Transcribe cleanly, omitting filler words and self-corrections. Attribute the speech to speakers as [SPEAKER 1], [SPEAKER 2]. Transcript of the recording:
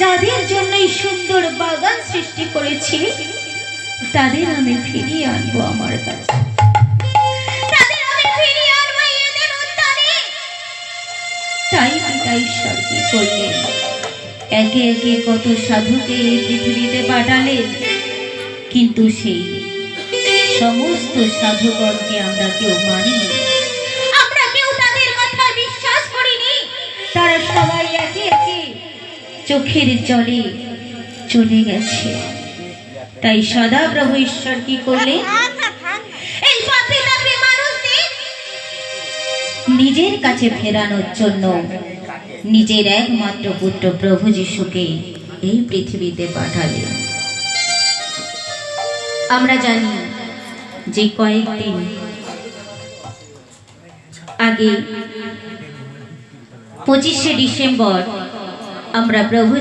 [SPEAKER 1] যাদের জন্য এই সুন্দর বাগান সৃষ্টি করেছি তাদের আমি ফিরিয়ে আনবো আমার কাছে, তাদের আমি ফিরিয়ে আনবো এদের উদ্যানে। তাই পিতা ঈশ্বর কি করলেন, একে একে কত সাধুকে এই পৃথিবীতে পাঠালেন, কিন্তু সেই সমস্ত সাধুগণকে আমরা কেউ মানিনি, আমরা কেউ তাদের কথা বিশ্বাস করিনি। তারা সবাই একে একে চোখের জলে চলে গেছে। তাই সদা প্রভু ঈশ্বর কি করলেন, এই পাপী তাপী মানুষদের নিজের কাছে ফেরানোর জন্য নিজের একমাত্র পুত্র প্রভু যিশুকে এই পৃথিবীতে পাঠালেন। আমরা জানি যে কয়েকদিন আগে 25শে ডিসেম্বর আমরা প্রভু